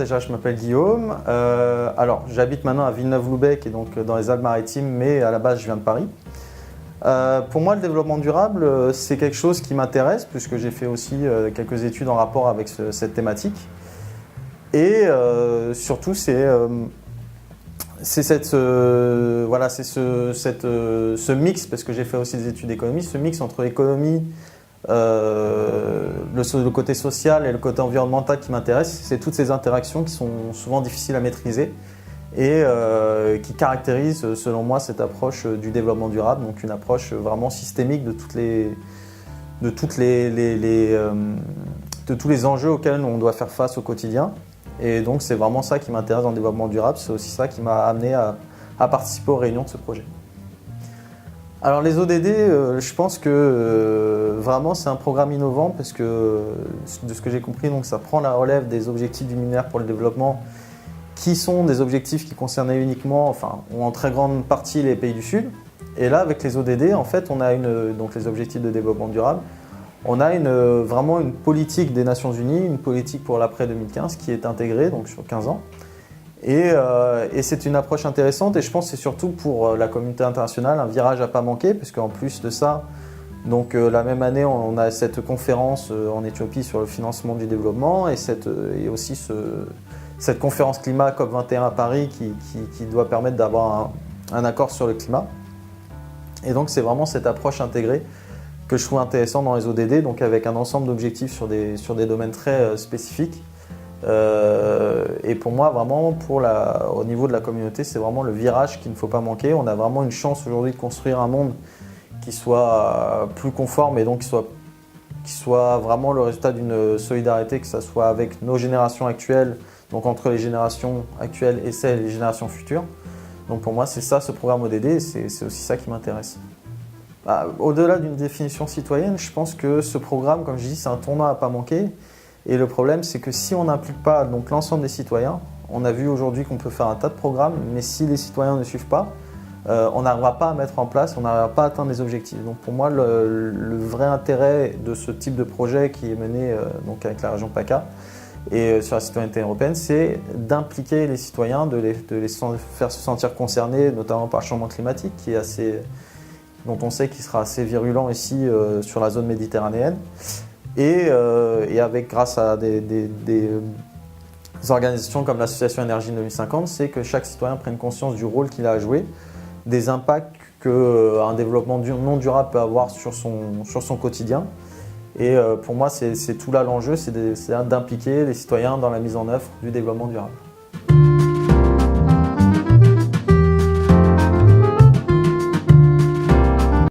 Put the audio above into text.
déjà je m'appelle Guillaume. Alors j'habite maintenant à Villeneuve-Loubec et donc dans les Alpes-Maritimes, mais à la base je viens de Paris. Pour moi le développement durable c'est quelque chose qui m'intéresse puisque j'ai fait aussi quelques études en rapport avec cette thématique. Et surtout ce mix, parce que j'ai fait aussi des études d'économie, ce mix entre l'économie, le côté social et le côté environnemental qui m'intéresse. C'est toutes ces interactions qui sont souvent difficiles à maîtriser et qui caractérisent selon moi cette approche du développement durable, donc une approche vraiment systémique de tous les enjeux auxquels on doit faire face au quotidien. Et donc c'est vraiment ça qui m'intéresse dans le développement durable, c'est aussi ça qui m'a amené à participer aux réunions de ce projet. Alors les ODD, je pense que vraiment c'est un programme innovant parce que de ce que j'ai compris, donc ça prend la relève des objectifs du millénaire pour le développement qui sont des objectifs qui concernaient uniquement, ou en très grande partie les pays du Sud. Et là avec les ODD, en fait on a donc les objectifs de développement durable, on a vraiment une politique des Nations Unies, une politique pour l'après 2015 qui est intégrée donc sur 15 ans. Et c'est une approche intéressante et je pense que c'est surtout pour la communauté internationale un virage à pas manquer parce qu'en plus de ça, donc la même année on a cette conférence en Éthiopie sur le financement du développement et aussi cette conférence climat COP21 à Paris qui doit permettre d'avoir un accord sur le climat. Et donc c'est vraiment cette approche intégrée que je trouve intéressant dans les ODD, donc avec un ensemble d'objectifs sur des domaines très spécifiques. Et pour moi, vraiment, au niveau de la communauté, c'est vraiment le virage qu'il ne faut pas manquer. On a vraiment une chance aujourd'hui de construire un monde qui soit plus conforme et donc qui soit vraiment le résultat d'une solidarité, que ce soit avec nos générations actuelles, donc entre les générations actuelles et les générations futures. Donc pour moi, c'est ça ce programme ODD et c'est aussi ça qui m'intéresse. Au-delà d'une définition citoyenne, je pense que ce programme, comme je dis, c'est un tournant à ne pas manquer. Et le problème, c'est que si on n'implique pas l'ensemble des citoyens, on a vu aujourd'hui qu'on peut faire un tas de programmes, mais si les citoyens ne suivent pas, on n'arrivera pas à mettre en place, on n'arrivera pas à atteindre les objectifs. Donc pour moi, le vrai intérêt de ce type de projet qui est mené donc avec la région PACA et sur la citoyenneté européenne, c'est d'impliquer les citoyens, de les faire se sentir concernés, notamment par le changement climatique, dont on sait qu'il sera assez virulent ici sur la zone méditerranéenne. Et grâce à des organisations comme l'association Énergie 2050, c'est que chaque citoyen prenne conscience du rôle qu'il a à jouer, des impacts qu'un développement non durable peut avoir sur son quotidien. Et pour moi, c'est tout là l'enjeu, c'est d'impliquer les citoyens dans la mise en œuvre du développement durable.